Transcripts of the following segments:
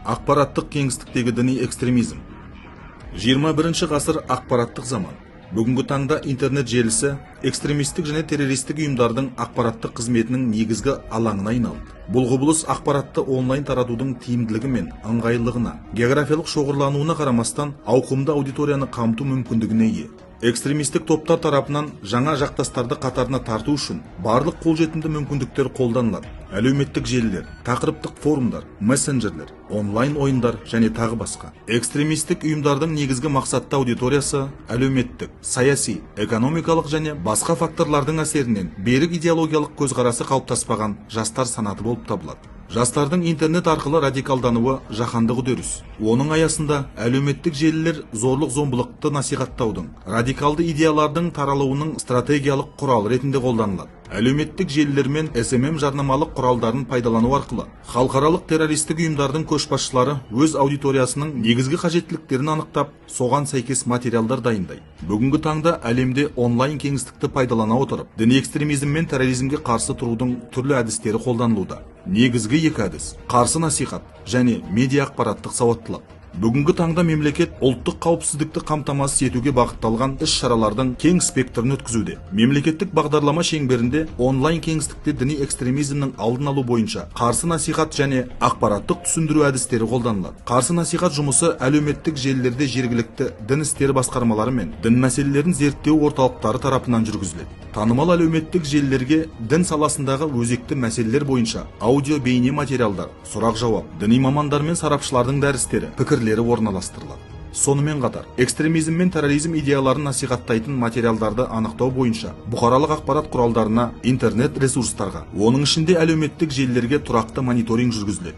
Ақпараттық кеңістіктегі діни экстремизм. 21 ғасыр ақпараттық заман. Бүгінгі таңда интернет желісі экстремистік және террористік ұйымдардың ақпараттық қызметінің негізгі алаңына айналды. Бұл құбылыс ақпаратты онлайн таратудың тиімділігі мен ыңғайлылығына, географиялық шоғырлануына қарамастан ауқымды аудиторияны қамту мүмкіндігіне ие. Экстремистік топтар тарапынан жаңа жақтастарды қатарына тарту үшін барлық қолжетімді мүмкіндіктер қолданылады. Әлеуметтік желілер, тақырыптық форумдар, мессенджерлер, онлайн ойындар және тағы басқа. Экстремистік ұйымдардың негізгі мақсатты аудиториясы әлеуметтік, саяси, экономикалық және басқа факторлардың әсерінен берік идеологиялық көзқарасы қалыптаспаған жастар санаты болып табылады. Жастардың интернет арқылы радикалдануы жаһандық үдеріс. Оның аясында әлеуметтік желілер зорлық-зомбылықты насихаттаудың, радикалды идеялардың таралуының стратегиялық құрал ретінде қолданылады. Әлеуметтік желілер мен SMM жарнамалық құралдарын пайдалану арқылы халықаралық террористік ұйымдардың көшбасшылары өз аудиториясының негізгі қажеттіліктерін анықтап, соған сәйкес материалдар дайындайды. Бүгінгі таңда әлемде онлайн кеңістікті пайдалана отырып, діни экстремизм мен терроризмге қарсы тұрудың түрлі әдістері қолданылуда. Негізгі екі әдіс: қарсы насихат және медиа ақпараттық сауаттылық. Бүгінгі таңда мемлекет ұлттық қауіпсіздікті қамтамасыз етуге бағытталған іс-шаралардың кең спектрін өткізуде. Мемлекеттік бағдарлама шеңберінде онлайн кеңістікте діни экстремизмнің алдын алу бойынша қарсы насихат және ақпараттық түсіндіру әдістері қолданылады. Қарсы насихат жұмысы әлеуметтік желілерде жергілікті дін істері басқармалары мен дін мәселелерін зерттеу орталықтары тарапынан жүргізіледі. Танымал әлеуметтік желілерге дін саласындағы өзекті мәселелер бойынша аудио бейне материалдар, сұрақ-жауап, діни мамандар мен сарапшылардың дәрістері, пікірлері орналастырылады. Сонымен қатар, экстремизм мен терроризм идеяларын насихаттайтын материалдарды анықтау бойынша бұқаралық ақпарат құралдарына, интернет ресурстарға, оның ішінде әлеуметтік желілерге тұрақты мониторинг жүргізіледі.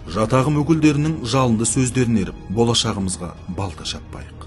Жатағым өкілдерінің жалынды сөздерін еріп, болашағымызға балта шаппайық.